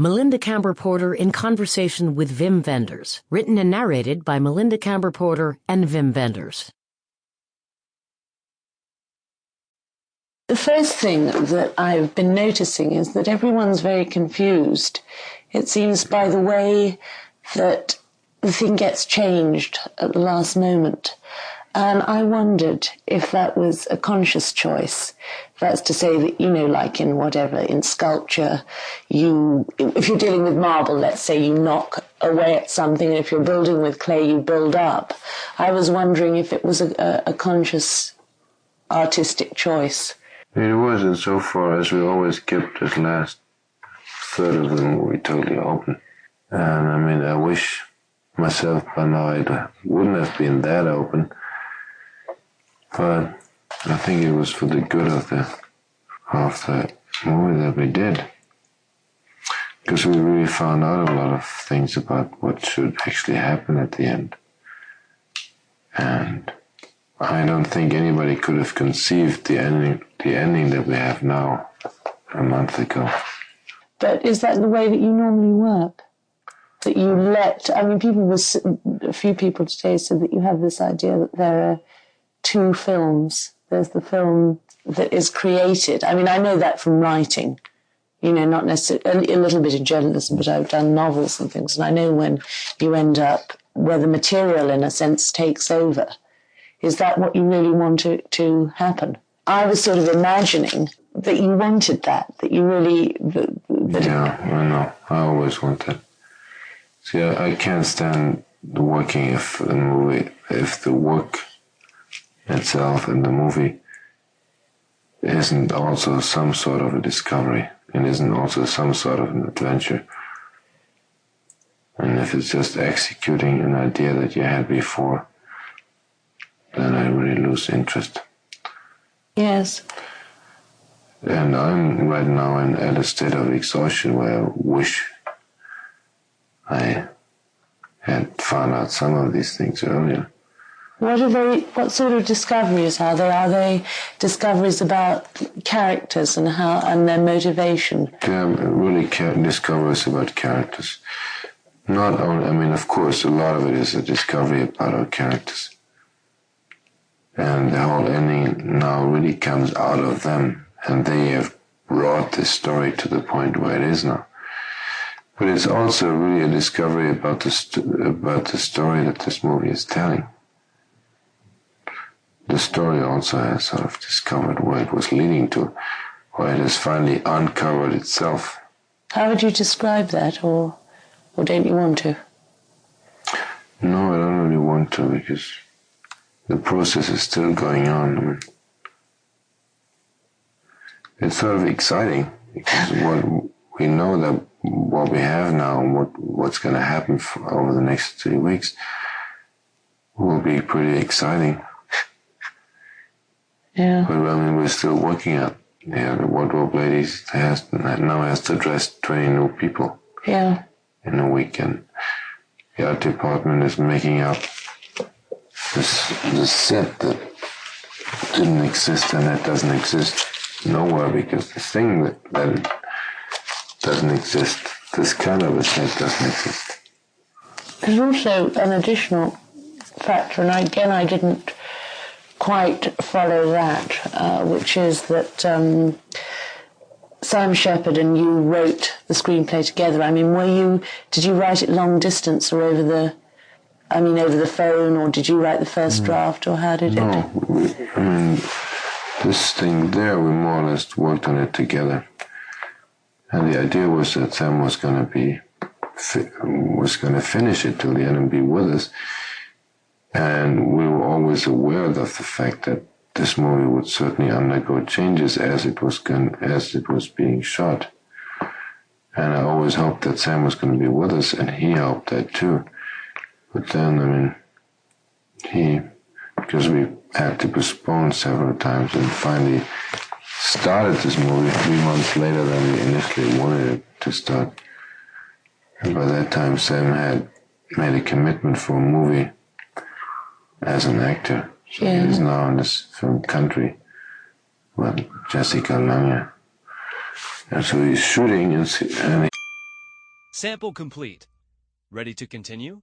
Melinda Camber Porter in conversation with Wim Wenders, written and narrated by Melinda Camber Porter and Wim Wenders. The first thing that I've been noticing is that everyone's very confused. It seems by the way that the thing gets changed at the last moment. And I wondered if that was a conscious choice. That's to say that, like in sculpture, if you're dealing with marble, let's say you knock away at something, and if you're building with clay, you build up. I was wondering if it was a conscious artistic choice. It was, insofar as we always kept this last third of the movie totally open. And I wish myself by now it wouldn't have been that open. But I think it was for the good of the movie that we did. Because we really found out a lot of things about what should actually happen at the end. And I don't think anybody could have conceived the ending that we have now a month ago. But is that the way that you normally work? That you a few people today said that you have this idea that there are two films. There's the film that is created. I know that from writing, not necessarily a little bit of journalism, but I've done novels and things. And I know when you end up where the material, in a sense, takes over. Is that what you really want to happen? I was sort of imagining that you wanted that you really... I know. I always wanted. See, I can't stand working if the work itself in the movie isn't also some sort of a discovery and isn't also some sort of an adventure. And if it's just executing an idea that you had before, then I really lose interest. Yes. And I'm right now at a state of exhaustion where I wish I had found out some of these things earlier. What sort of discoveries are they? Are they discoveries about characters and their motivation? They're really discoveries about characters. Not only, of course, a lot of it is a discovery about our characters. And the whole ending now really comes out of them. And they have brought this story to the point where it is now. But it's also really a discovery about the story that this movie is telling. The story also has sort of discovered where it was leading to, where it has finally uncovered itself. How would you describe that, or don't you want to? No, I don't really want to, because the process is still going on. It's sort of exciting, because we know that what we have now and what's going to happen over the next 3 weeks will be pretty exciting. Yeah. But we're still working at the wardrobe lady now has to dress 20 new people. Yeah. In a weekend. The art department is making up this set that didn't exist and that doesn't exist nowhere, because the thing that doesn't exist, this kind of a set doesn't exist. There's also an additional factor, and again I didn't quite follow that, which is that Sam Shepard and you wrote the screenplay together. Did you write it long distance or over the phone, or did you write the first draft, or how did it? No, this thing there, we more or less worked on it together. And the idea was that Sam was going to finish it till the end and be with us. And we were always aware of the fact that this movie would certainly undergo changes as it was being shot. And I always hoped that Sam was going to be with us, and he hoped that too. But then, because we had to postpone several times, and finally started this movie 3 months later than we initially wanted it to start. And by that time, Sam had made a commitment for a movie as an actor. So he is now in this film Country with Jessica Lange. And so he's shooting and Sample complete. Ready to continue?